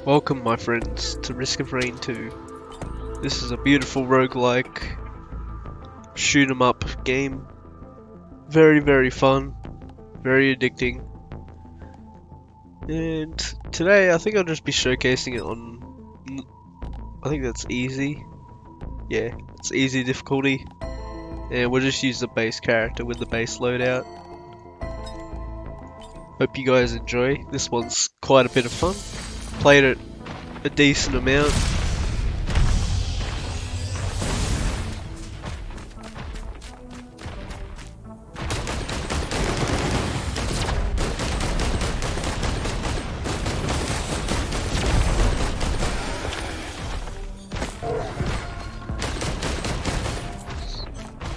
Welcome my friends to Risk of Rain 2. This is a beautiful roguelike shoot 'em up game. Very fun, very addicting. And today I think I'll just be showcasing it on, I think that's easy. Yeah, it's easy difficulty. And we'll just use the base character with the base loadout. Hope you guys enjoy. This one's quite a bit of fun. Played it a decent amount.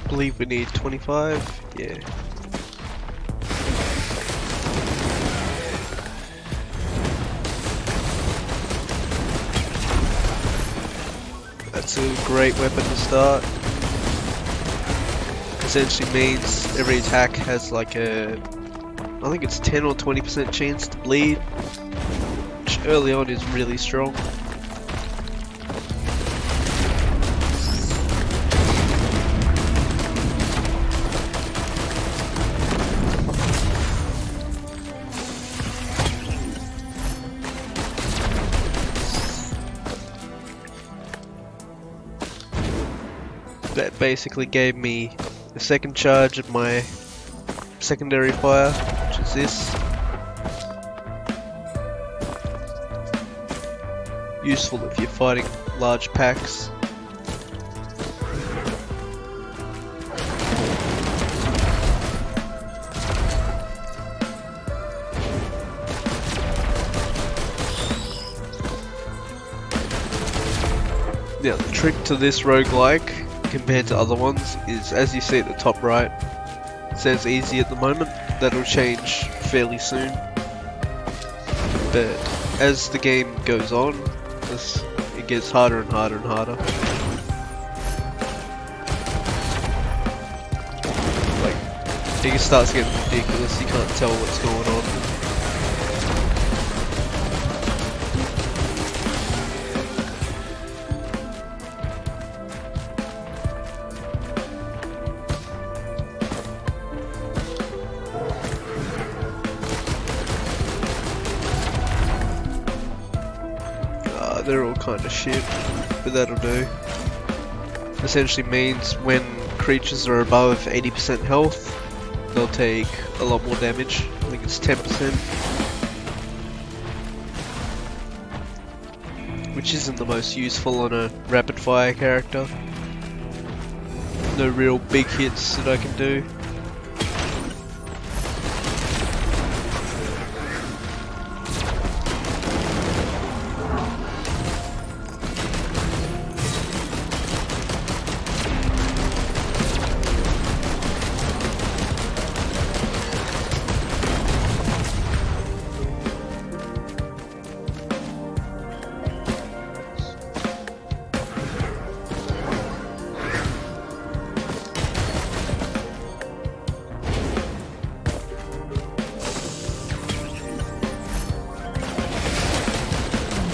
Believe we need 25. Yeah. That's a great weapon to start. Essentially means every attack has like a, I think it's 10 or 20% chance to bleed, which early on is really strong. That basically gave me the second charge of my secondary fire, which is this. Useful if you're fighting large packs. Now the trick to this roguelike compared to other ones is, as you see at the top right, it says easy at the moment. That'll change fairly soon, but as the game goes on, it gets harder and harder and harder. Like, it starts getting ridiculous. You can't tell what's going on. They're all kind of shit, but that'll do. Essentially means when creatures are above 80% health, they'll take a lot more damage. I think it's 10%. Which isn't the most useful on a rapid fire character. No real big hits that I can do.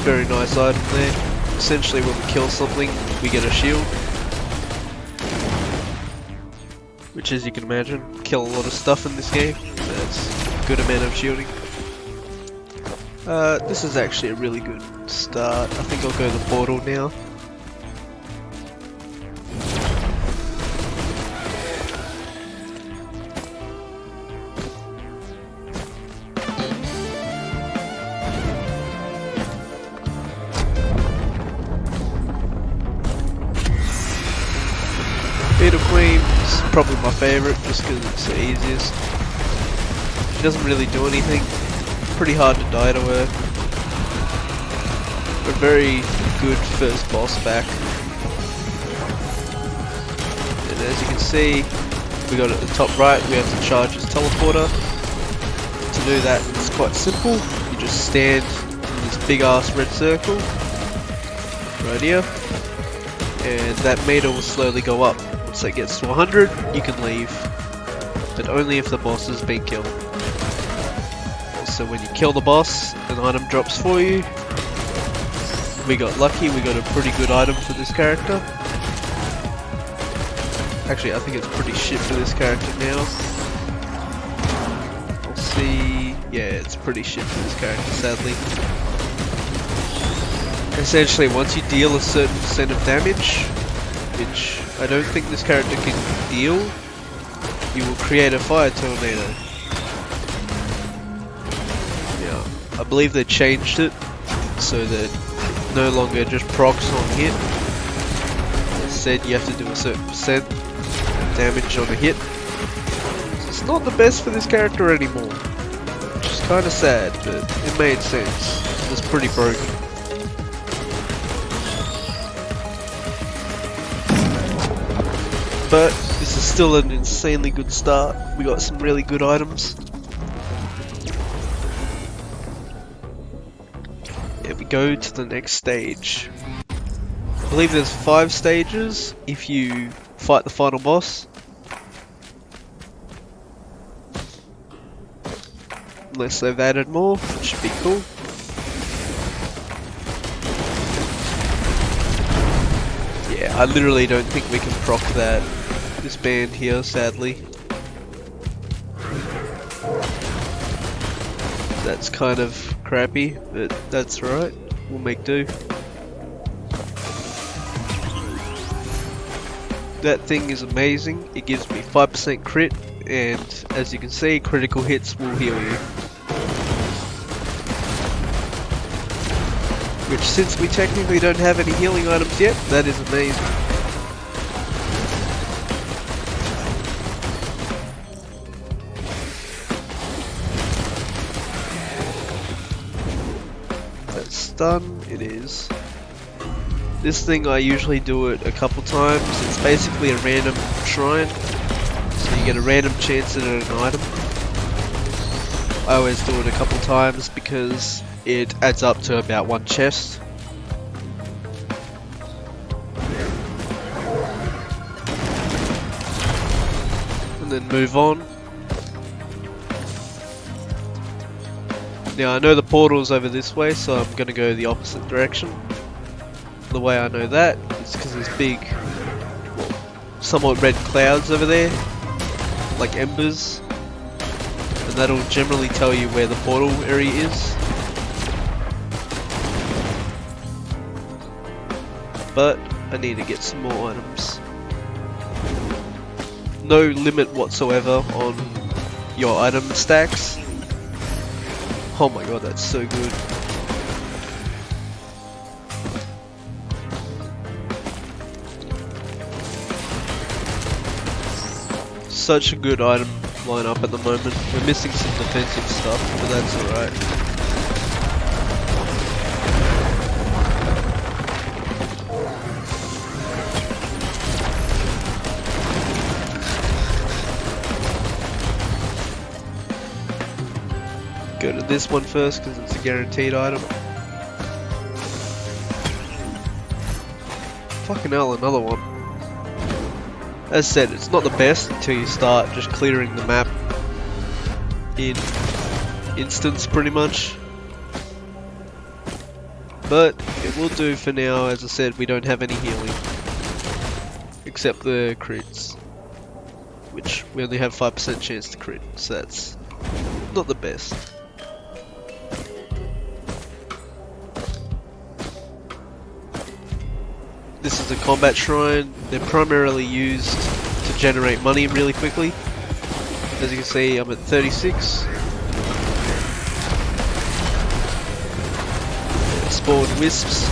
Very nice item there. Essentially when we kill something, we get a shield. Which, as you can imagine, kill a lot of stuff in this game. That's a good amount of shielding. This is actually a really good start. I think I'll go the portal now. Beetle Queen is probably my favourite just because it's the easiest. She doesn't really do anything. Pretty hard to die to her. But very good first boss back. And as you can see, we got at the top right, we have to charge his teleporter. To do that, it's quite simple. You just stand in this big ass red circle right here, and that meter will slowly go up. Once it gets to 100, you can leave, but only if the boss has been killed. So when you kill the boss, an item drops for you, We got lucky, we got a pretty good item for this character. Actually, I think it's pretty shit for this character now. We'll see. Yeah, it's pretty shit for this character, sadly. Essentially, once you deal a certain percent of damage, which I don't think this character can deal, you will create a fire tornado. Yeah, I believe they changed it so that it no longer just procs on hit. Instead, you have to do a certain percent damage on a hit. So it's not the best for this character anymore, which is kind of sad, but it made sense. It was pretty broken. But this is still an insanely good start. We got some really good items. Yeah, we go to the next stage. I believe there's 5 stages if you fight the final boss. Unless they've added more, which should be cool. Yeah, I literally don't think we can proc this band here, sadly. That's kind of crappy, but that's right. We'll make do. That thing is amazing. It gives me 5% crit, and as you can see, critical hits will heal you. Which, since we technically don't have any healing items yet, that is amazing. That's done. It is. This thing I usually do it a couple times. It's basically a random shrine, so you get a random chance at an item. I always do it a couple times because it adds up to about 1 chest. And then move on. Now I know the portal's over this way, so I'm gonna go the opposite direction. The way I know that is because there's big, somewhat red clouds over there, like embers, and that'll generally tell you where the portal area is. But I need to get some more items. No limit whatsoever on your item stacks. Oh my god, that's so good. Such a good item lineup at the moment. We're missing some defensive stuff, but that's alright. Go to this one first because it's a guaranteed item. Fucking hell, another one. As said, it's not the best until you start just clearing the map in instance, pretty much. But it will do for now. As I said, we don't have any healing. Except the crits. Which we only have 5% chance to crit, so that's not the best. This is a combat shrine. They're primarily used to generate money really quickly. As you can see, I'm at 36. Spawn wisps.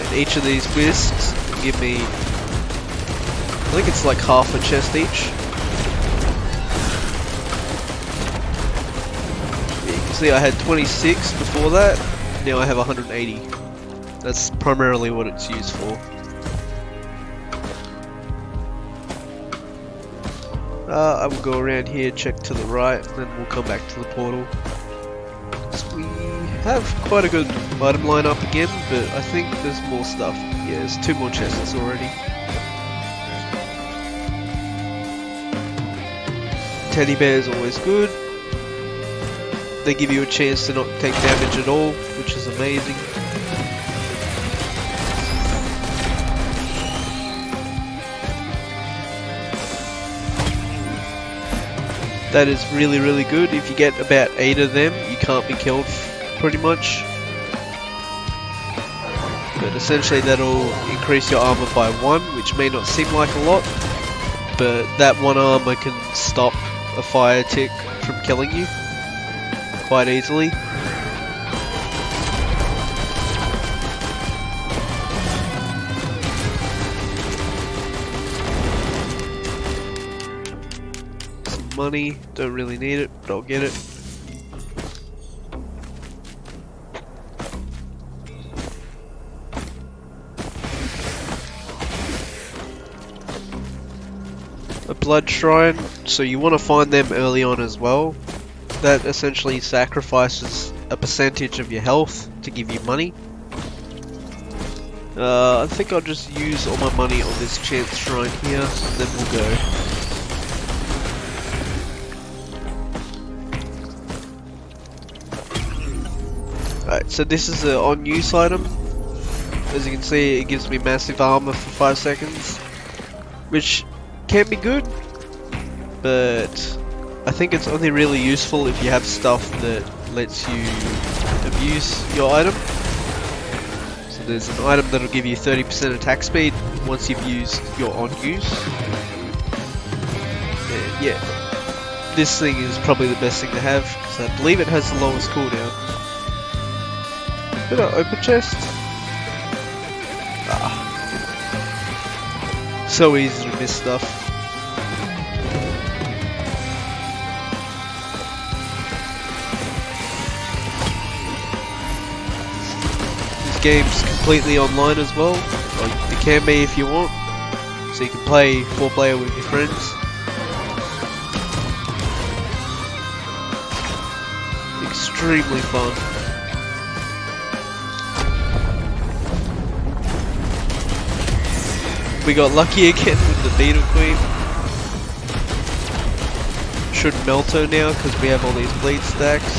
And each of these wisps give me, I think it's like half a chest each. You can see I had 26 before that. Now I have 180. That's primarily what it's used for. I will go around here, check to the right, and then we'll come back to the portal. So we have quite a good item lineup again, but I think there's more stuff. Yeah, there's 2 more chests already. Teddy bear is always good. They give you a chance to not take damage at all, which is amazing. That is really, really good. If you get about 8 of them, you can't be killed pretty much. But essentially that'll increase your armor by 1, which may not seem like a lot, but that 1 armor can stop a fire tick from killing you quite easily. Some money, don't really need it, but I'll get it. A blood shrine, so you want to find them early on as well. That essentially sacrifices a percentage of your health to give you money. I think I'll just use all my money on this chance shrine here, and then we'll go. Alright, so this is an on-use item. As you can see, it gives me massive armor for 5 seconds, which can be good, but I think it's only really useful if you have stuff that lets you abuse your item. So there's an item that'll give you 30% attack speed once you've used your on use. And yeah, this thing is probably the best thing to have because I believe it has the lowest cooldown. Bit of open chest. So easy to miss stuff. This game's completely online as well. Like, it can be if you want. So you can play 4-player with your friends. Extremely fun. We got lucky again with the Beetle Queen. Should melt her now because we have all these bleed stacks.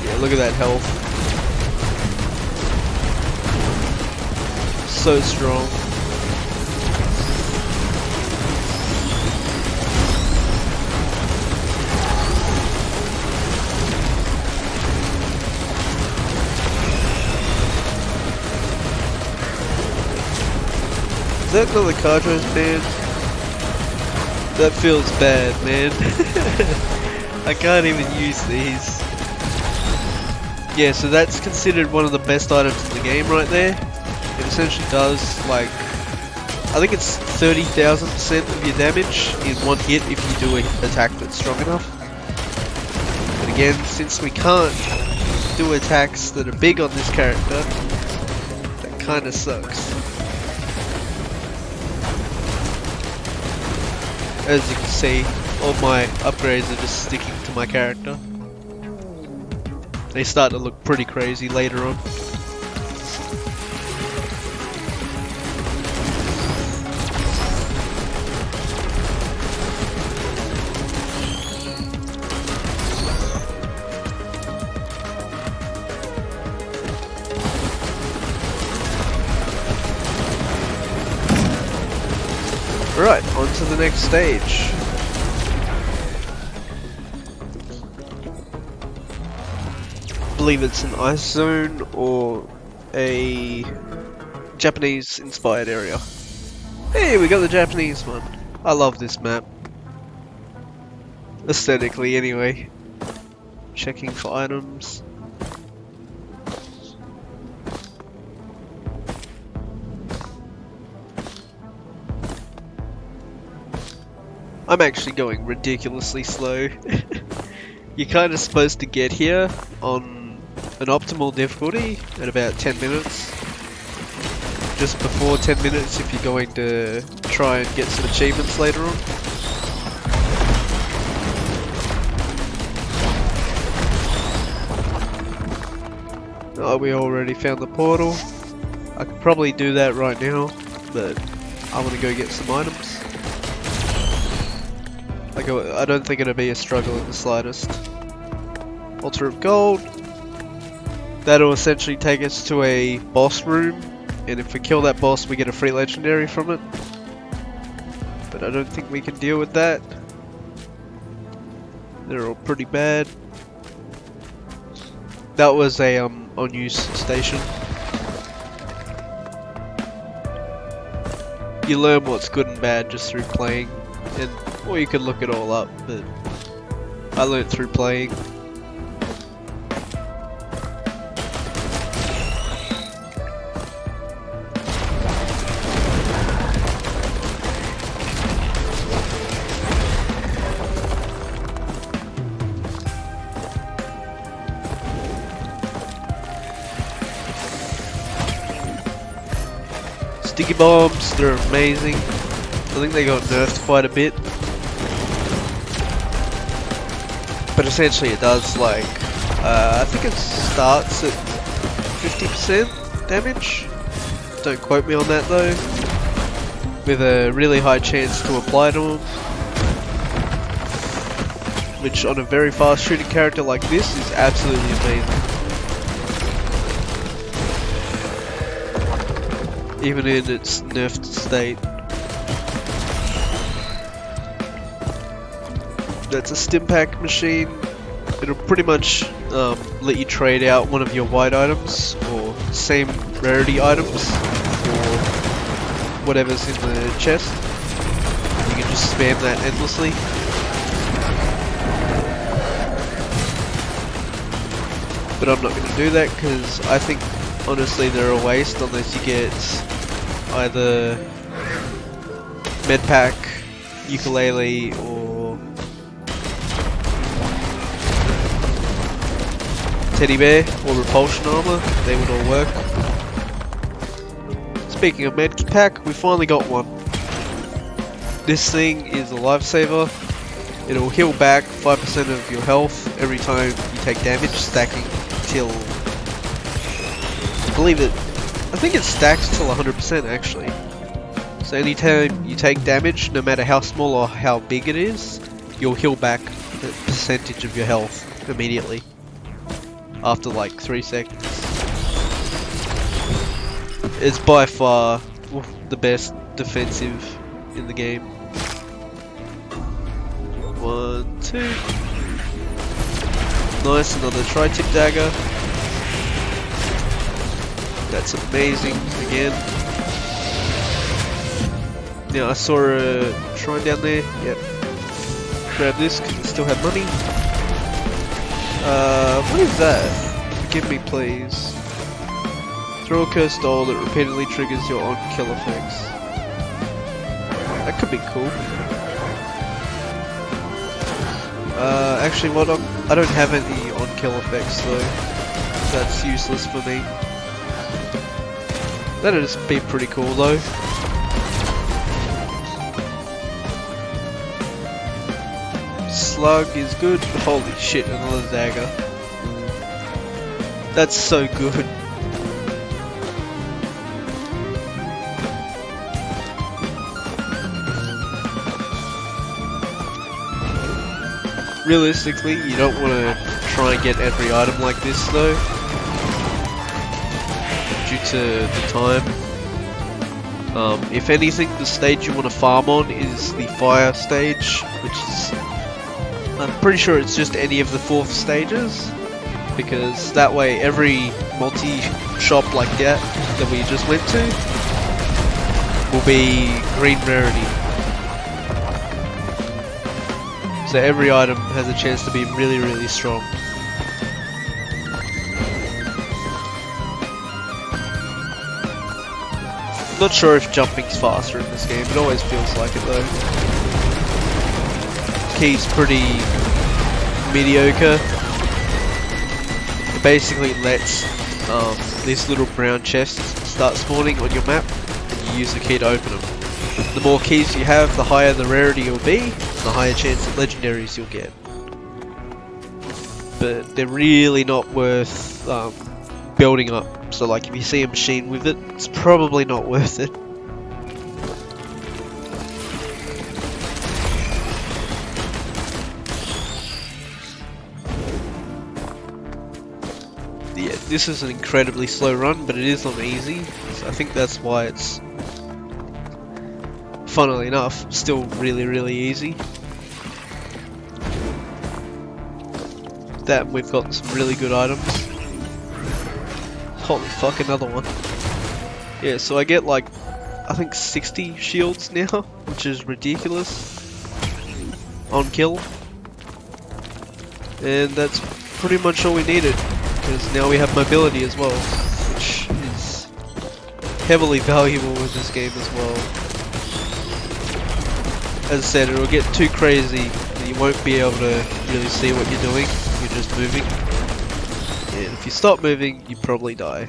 Yeah, look at that health. So strong. Is that another cartridge, man? That feels bad, man. I can't even use these. Yeah, so that's considered one of the best items in the game right there. It essentially does, like, I think it's 30,000% of your damage in one hit if you do an attack that's strong enough. But again, since we can't do attacks that are big on this character, that kinda sucks. As you can see, all my upgrades are just sticking to my character. They start to look pretty crazy later on. Right, on to the next stage. I believe it's an ice zone or a Japanese inspired area. Hey, we got the Japanese one. I love this map. Aesthetically anyway. Checking for items. I'm actually going ridiculously slow. You're kind of supposed to get here on an optimal difficulty at about 10 minutes. Just before 10 minutes if you're going to try and get some achievements later on. Oh, we already found the portal. I could probably do that right now, but I want to go get some items. I don't think it'll be a struggle in the slightest. Altar of Gold. That'll essentially take us to a boss room, and if we kill that boss we get a free legendary from it. But I don't think we can deal with that. They're all pretty bad. That was a unused station. You learn what's good and bad just through playing, and or you could look it all up, but I learned through playing. Sticky bombs, they're amazing. I think they got nerfed quite a bit. But essentially it does like, I think it starts at 50% damage. Don't quote me on that though. With a really high chance to apply to them. Which on a very fast shooting character like this is absolutely amazing. Even in its nerfed state. That's a stim pack machine. It'll pretty much let you trade out one of your white items or same rarity items for whatever's in the chest. You can just spam that endlessly. But I'm not going to do that because I think honestly they're a waste unless you get either medpack, ukulele, or teddy bear or repulsion armor. They would all work. Speaking of medpack, we finally got one. This thing is a lifesaver. It'll heal back 5% of your health every time you take damage, stacking till I think it stacks till 100% actually. So anytime you take damage, no matter how small or how big it is, you'll heal back a percentage of your health immediately. After like 3 seconds. It's by far the best defensive in the game. 1, 2. Nice, another tri-tip dagger. That's amazing again. Now I saw a shrine down there. Yep. Grab this because I still have money. What is that? Forgive me, please. Throw a cursed doll that repeatedly triggers your on-kill effects. That could be cool. Actually, I don't have any on-kill effects though. That's useless for me. That'd just be pretty cool though. Slug is good. Holy shit, another dagger. That's so good. Realistically, you don't want to try and get every item like this though. Due to the time. If anything, the stage you want to farm on is the fire stage, which is, I'm pretty sure it's just any of the 4th stages, because that way every multi-shop like that we just went to will be green rarity. So every item has a chance to be really, really strong. Not sure if jumping's faster in this game, it always feels like it though. Key's pretty mediocre. It basically lets these little brown chests start spawning on your map, and you use the key to open them. The more keys you have, the higher the rarity you'll be, and the higher chance of legendaries you'll get. But they're really not worth building up. So like if you see a machine with it, it's probably not worth it. Yeah, this is an incredibly slow run, but it is on easy, so I think that's why it's, funnily enough, still really, really easy. that, we've got some really good items. Holy fuck, another one. Yeah, so I get like, I think 60 shields now, which is ridiculous. On kill. And that's pretty much all we needed, because now we have mobility as well, which is heavily valuable in this game as well. As I said, it'll get too crazy that you won't be able to really see what you're doing, you're just moving. And if you stop moving, you probably die.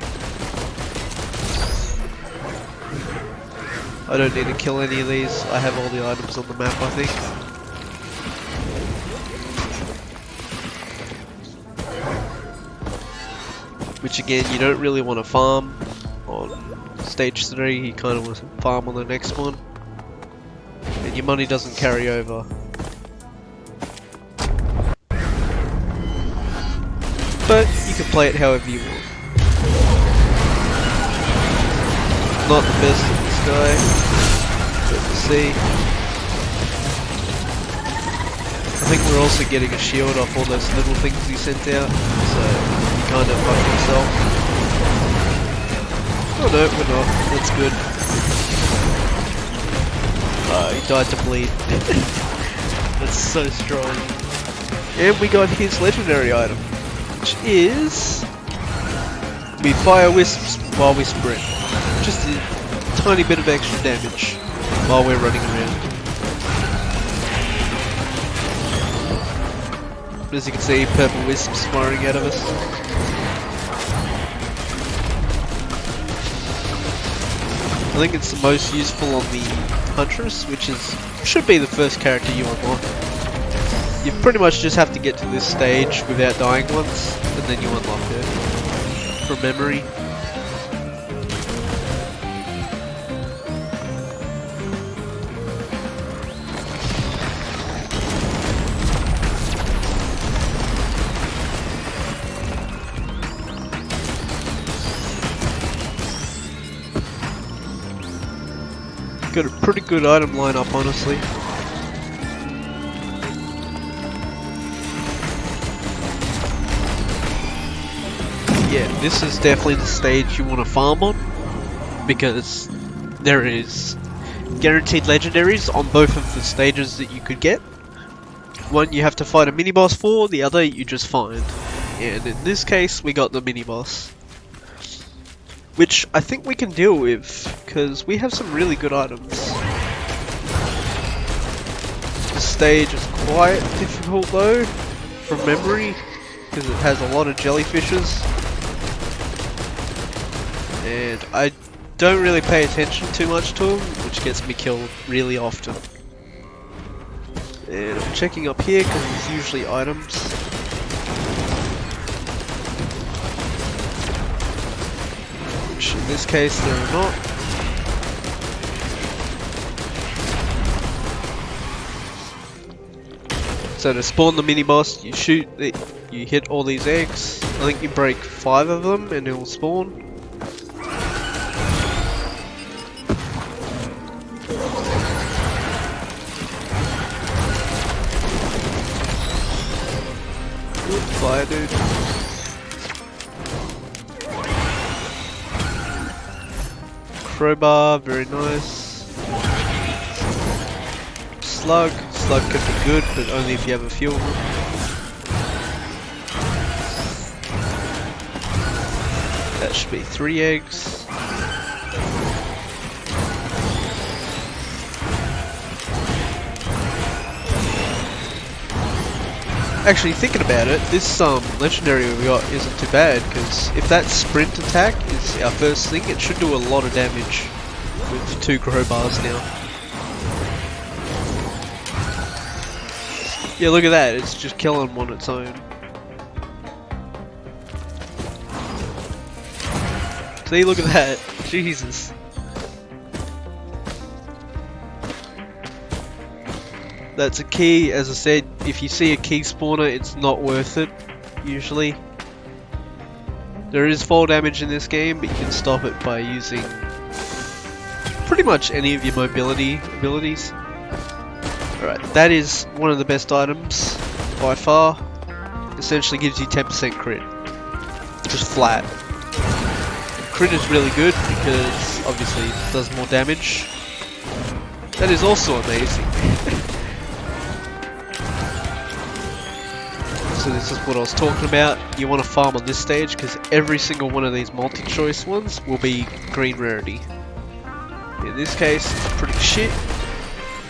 I don't need to kill any of these, I have all the items on the map, I think. Which again, you don't really want to farm on stage 3, you kind of want to farm on the next one. And your money doesn't carry over. But you can play it however you want. Not the best at this guy, but we'll see. I think we're also getting a shield off all those little things he sent out, so you kind of fuck yourself. Oh no, we're not. That's good. He died to bleed. That's so strong. And we got his legendary item, which is... we fire wisps while we sprint. Just a tiny bit of extra damage while we're running around. As you can see, purple wisps firing out of us. I think it's the most useful on the Huntress, which should be the first character you unlock. You pretty much just have to get to this stage without dying once, and then you unlock it from memory. Got a pretty good item lineup, honestly. Yeah, this is definitely the stage you want to farm on, because there is guaranteed legendaries on both of the stages that you could get. One you have to fight a mini-boss for, the other you just find. And in this case, we got the mini-boss. Which I think we can deal with, because we have some really good items. The stage is quite difficult though, from memory, because it has a lot of jellyfishes. And I don't really pay attention too much to them, which gets me killed really often. And I'm checking up here, because there's usually items. In this case, there are not. So to spawn the mini boss, you shoot it, you hit all these eggs. I think you break 5 of them and it will spawn. Good fire, dude. Crowbar, very nice. Slug could be good, but only if you have a few of them. That should be 3 eggs. Actually, thinking about it, this legendary we got isn't too bad, because if that sprint attack is our first thing, it should do a lot of damage with 2 crowbars now. Yeah, look at that, it's just killing them on its own. See, look at that, Jesus. That's a key, as I said, if you see a key spawner, it's not worth it, usually. There is fall damage in this game, but you can stop it by using pretty much any of your mobility abilities. Alright, that is one of the best items, by far. essentially gives you 10% crit. Just flat. Crit is really good because obviously it does more damage. That is also amazing. So this is what I was talking about. You want to farm on this stage because every single one of these multi-choice ones will be green rarity. In this case, it's pretty shit,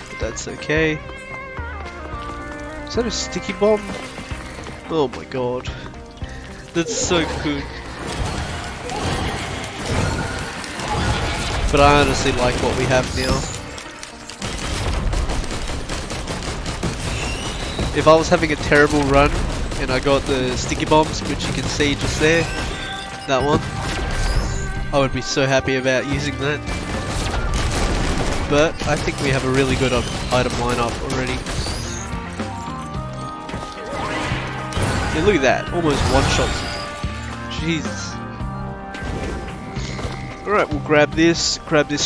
but that's okay. Is that a sticky bomb? Oh my god. That's so good. But I honestly like what we have now. If I was having a terrible run and I got the sticky bombs, which you can see just there, that one, I would be so happy about using that. But I think we have a really good item lineup already. Yeah, look at that, almost one-shots. Jesus. Alright, we'll grab this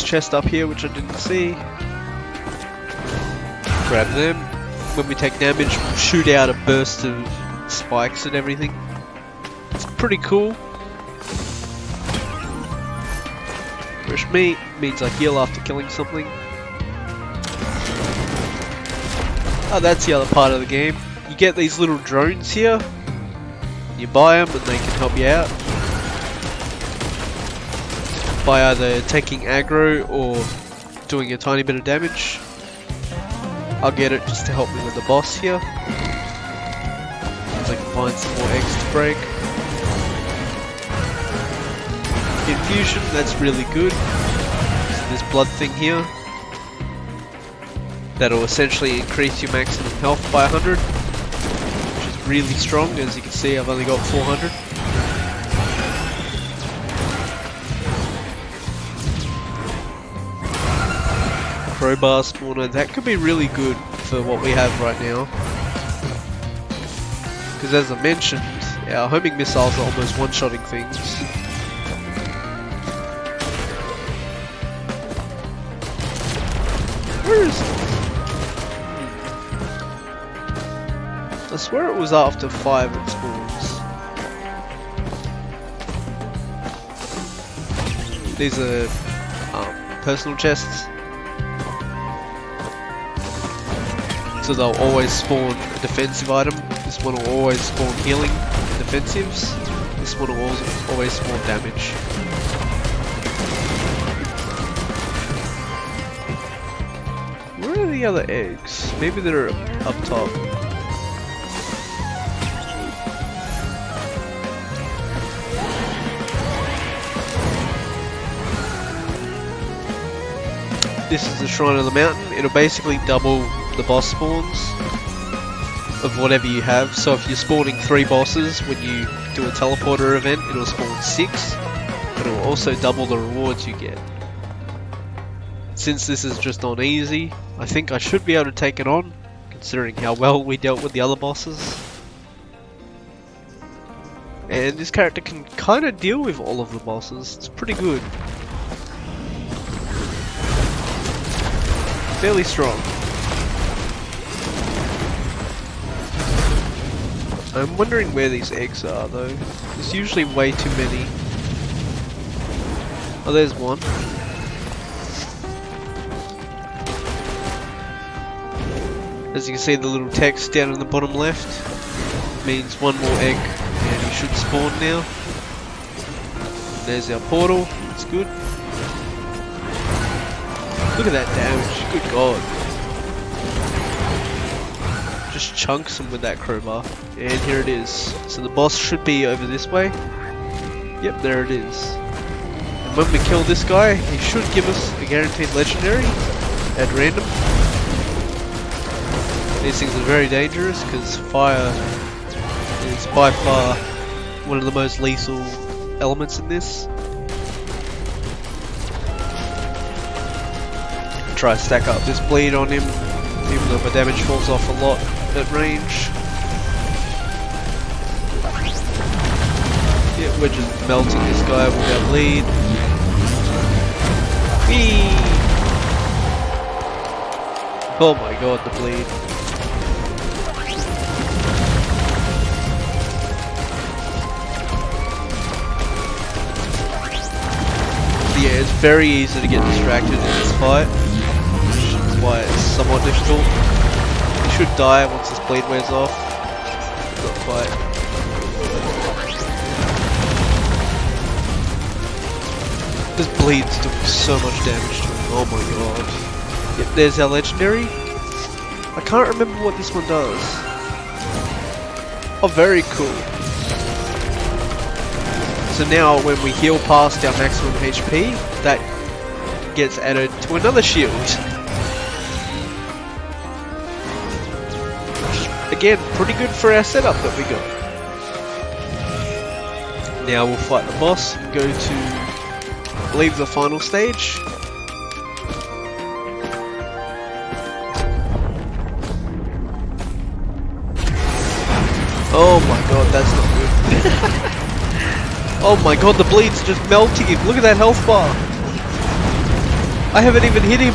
chest up here, which I didn't see. Grab them. When we take damage, we'll shoot out a burst of spikes and everything. It's pretty cool. Fresh meat means I heal after killing something. Oh, that's the other part of the game. You get these little drones here. You buy them and they can help you out. By either taking aggro or doing a tiny bit of damage. I'll get it just to help me with the boss here. So I can find some more eggs to break. Infusion, that's really good. So this blood thing here. That'll essentially increase your maximum health by 100. Which is really strong, as you can see I've only got 400. Crowbar spawner, that could be really good for what we have right now. Because as I mentioned, our homing missiles are almost one-shotting things. Where is it? I swear it was after 5 it spawns. These are personal chests. So they'll always spawn a defensive item. This one will always spawn healing and defensives. This one will always spawn damage. Where are the other eggs? Maybe they're up top. This is the Shrine of the Mountain. It'll basically double the boss spawns of whatever you have. So if you're spawning 3 bosses when you do a teleporter event, it'll spawn 6, but it'll also double the rewards you get. Since this is just on easy, I think I should be able to take it on, considering how well we dealt with the other bosses. And this character can kind of deal with all of the bosses. It's pretty good. Fairly strong. I'm wondering where these eggs are though. There's usually way too many. Oh, there's one. As you can see, the little text down in the bottom left means one more egg and he should spawn now. And there's our portal. It's good. Look at that damage. Good god. Just chunks him with that crowbar. And here it is. So the boss should be over this way. Yep, there it is. And when we kill this guy, he should give us a guaranteed legendary at random. These things are very dangerous because fire is by far one of the most lethal elements in this. Try to stack up this bleed on him, even though my damage falls off a lot at range. Yeah, we're just melting this guy with our bleed. Whee! Oh my god, the bleed. it's very easy to get distracted in this fight, which is why it's somewhat difficult. You should die once this bleed wears off. Not quite. This bleed's doing so much damage to him, oh my god. Yep, there's our legendary. I can't remember what this one does. Oh, very cool. So now when we heal past our maximum HP, that gets added to another shield. Again, pretty good for our setup that we got. Now we'll fight the boss and go to, I believe, the final stage. Oh my god, that's not good. Oh my god, the bleed's just melting him. Look at that health bar. I haven't even hit him.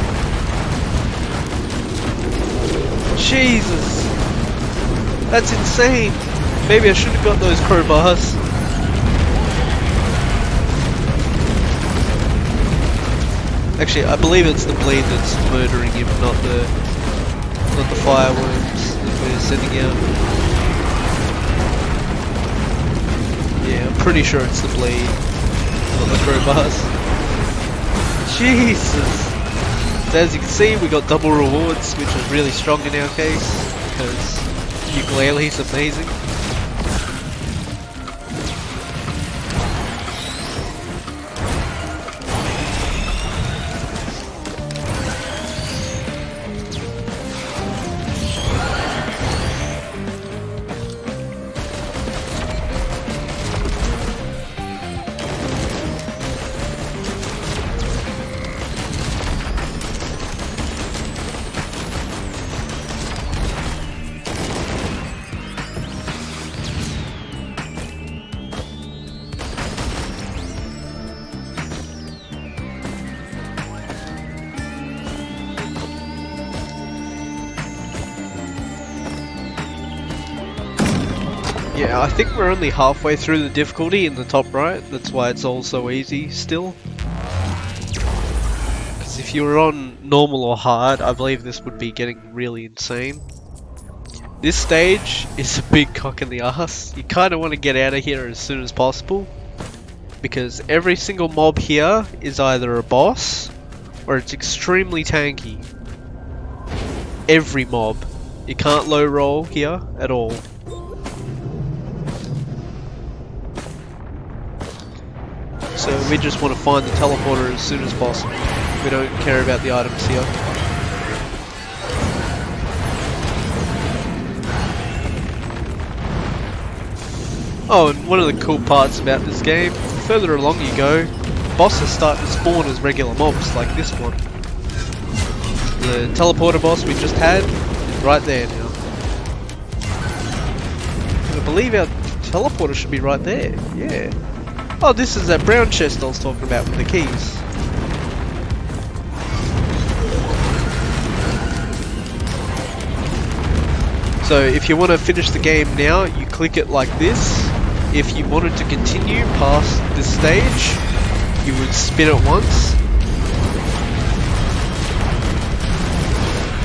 Jesus. That's insane. Maybe I should have got those crowbars. Actually, I believe it's the bleed that's murdering him, not the fireworms that we're sending out. Yeah, I'm pretty sure it's the bleed, not the crowbars. Jesus! So as you can see, we got double rewards, which is really strong in our case, because ukulele is amazing. Yeah, I think we're only halfway through the difficulty in the top right, that's why it's all so easy still. Because if you were on normal or hard, I believe this would be getting really insane. This stage is a big cock in the ass. You kind of want to get out of here as soon as possible, because every single mob here is either a boss or it's extremely tanky. Every mob. You can't low roll here at all. So we just want to find the teleporter as soon as possible. We don't care about the items here. Oh, and one of the cool parts about this game, the further along you go, bosses start to spawn as regular mobs, like this one. The teleporter boss we just had is right there now. And I believe our teleporter should be right there, yeah. Oh, this is that brown chest I was talking about with the keys. So if you want to finish the game now, you click it like this. If you wanted to continue past this stage, you would spin it once.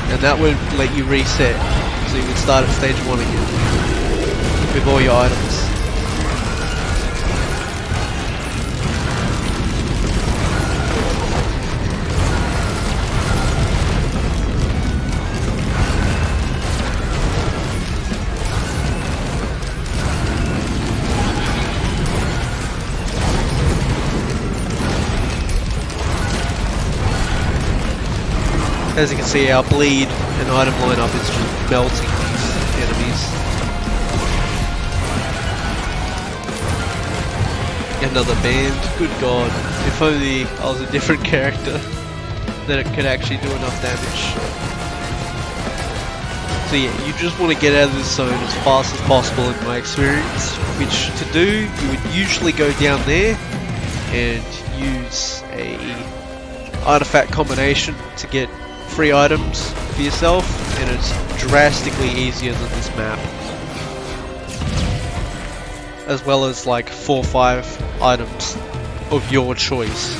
And that would let you reset. So you would start at stage 1 again. With all your items. As you can see, our bleed and item lineup is just melting these enemies. Another band, good god. If only I was a different character, then it could actually do enough damage. So yeah, you just want to get out of this zone as fast as possible in my experience, which to do, you would usually go down there and use a artifact combination to get free items for yourself, and it's drastically easier than this map. As well as like 4 or 5 items of your choice.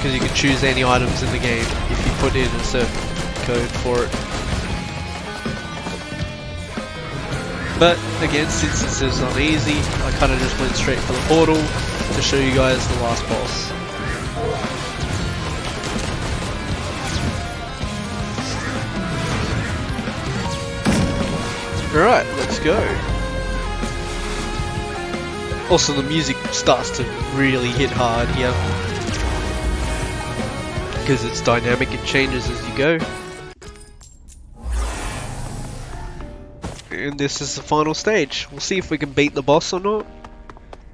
because you can choose any items in the game if you put in a certain code for it. But again, since this is on easy, I kind of just went straight for the portal to show you guys the last boss. Alright, let's go. Also, the music starts to really hit hard here, because it's dynamic, it changes as you go. And this is the final stage. We'll see if we can beat the boss or not.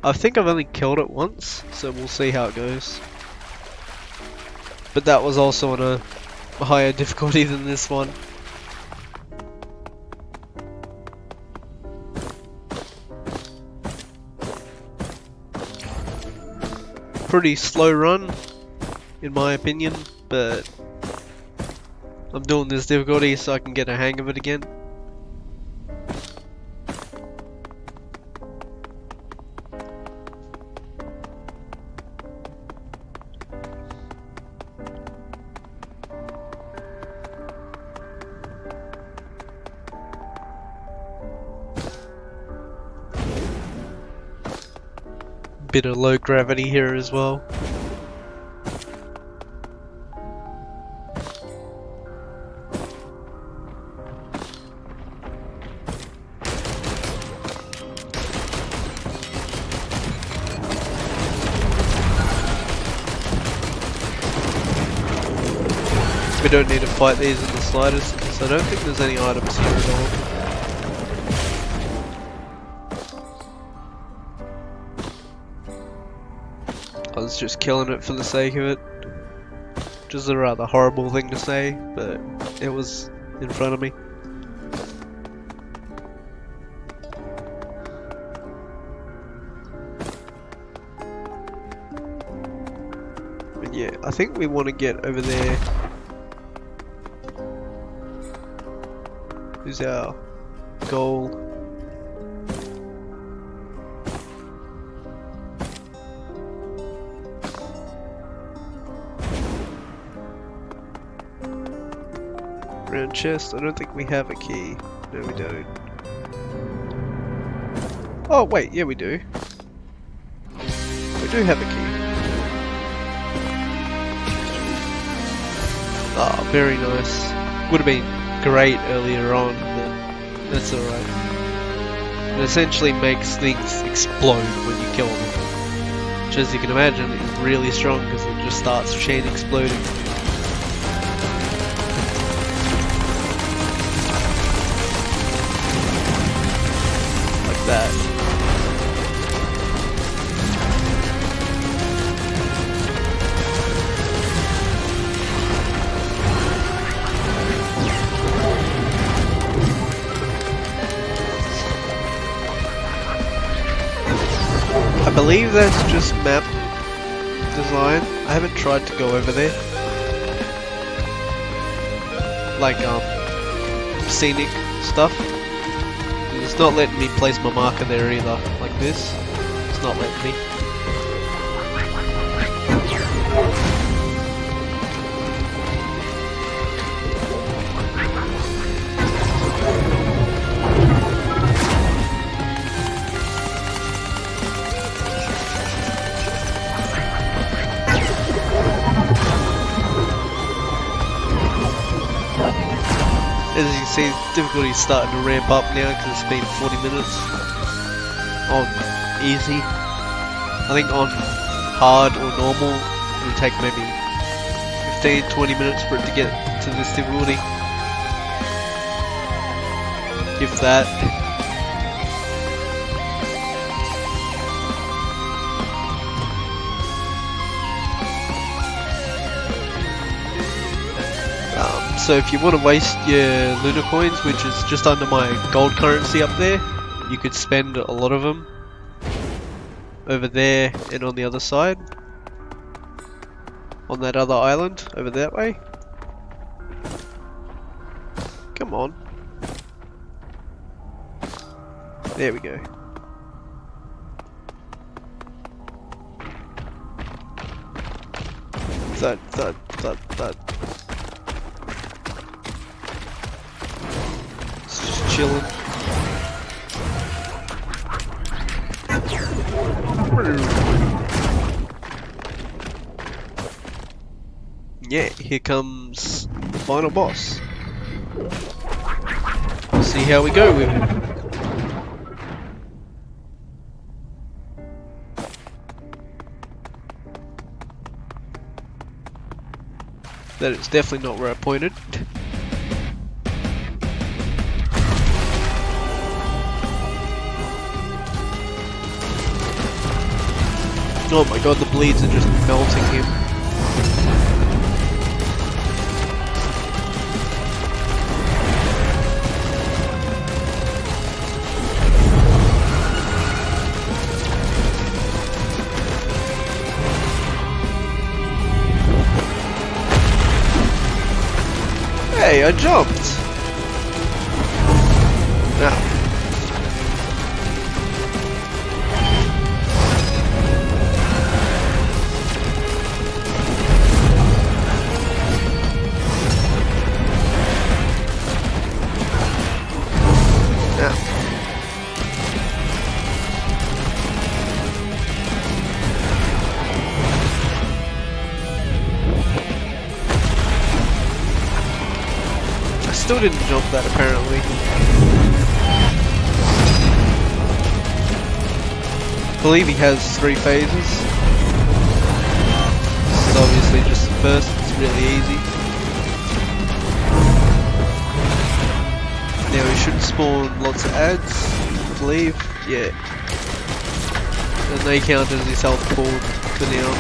I think I've only killed it once, so we'll see how it goes. But that was also on a higher difficulty than this one. Pretty slow run, in my opinion, but I'm doing this difficulty so I can get a hang of it again. Bit of low gravity here as well. We don't need to fight these in the slightest because I don't think there's any items here at all. I was just killing it for the sake of it, which is a rather horrible thing to say, but it was in front of me. But yeah, I think we want to get over there. Who's our goal? Round chest, I don't think we have a key. No, we don't. Oh wait, yeah we do. We do have a key. Ah, oh, very nice. Would have been great earlier on, but that's alright. It essentially makes things explode when you kill them. Which, as you can imagine, is really strong because it just starts chain exploding. That. I believe that's just map design. I haven't tried to go over there. Like scenic stuff. It's not letting me place my marker there either, like this. It's not letting me. As you can see, difficulty is starting to ramp up now because it's been 40 minutes on easy. I think on hard or normal it would take maybe 15-20 minutes for it to get to this difficulty. If that. So if you want to waste your lunar coins, which is just under my gold currency up there, you could spend a lot of them over there and on the other side, on that other island over that way. Come on. There we go. Thud, thud, thud, thud. It's just chilling. Yeah, here comes the final boss. We'll see how we go with him. That is definitely not where I pointed. Oh my god, the bleeds are just melting him. Hey, I jumped! Now. Still didn't jump that apparently. I believe he has 3 phases. This is obviously just the first, it's really easy. Now he should spawn lots of ads, I believe. Yeah. And they count as his health pool for now.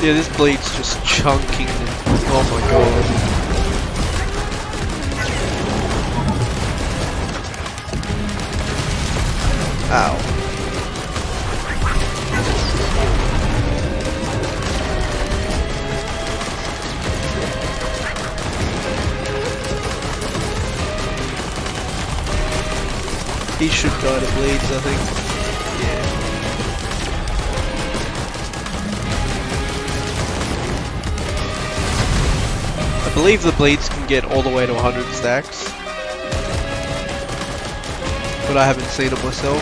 Yeah, this bleed's just chunking them. Oh my god. Ow. He should die to bleeds, I think. Yeah. I believe the bleeds can get all the way to 100 stacks, but I haven't seen it myself.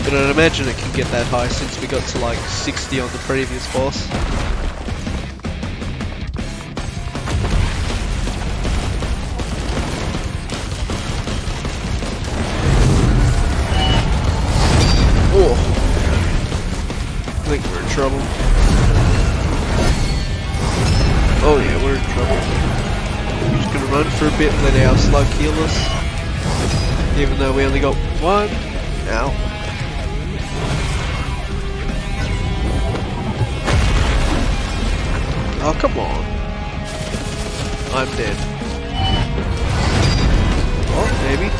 But I'd imagine it can get that high since we got to like 60 on the previous boss. Oh, I think we're in trouble. Oh yeah, we're in trouble. We're just gonna run for a bit and let our slug heal us. Even though we only got 1. Ow. Oh, come on. I'm dead. Oh, maybe.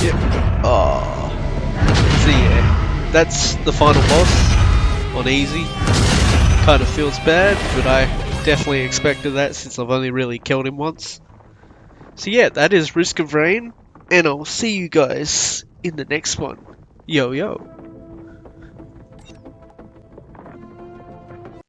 Yep. Oh. So yeah, that's the final boss. On easy. Kind of feels bad, but I definitely expected that since I've only really killed him once. So yeah, that is Risk of Rain, and I'll see you guys in the next one. Yo yo.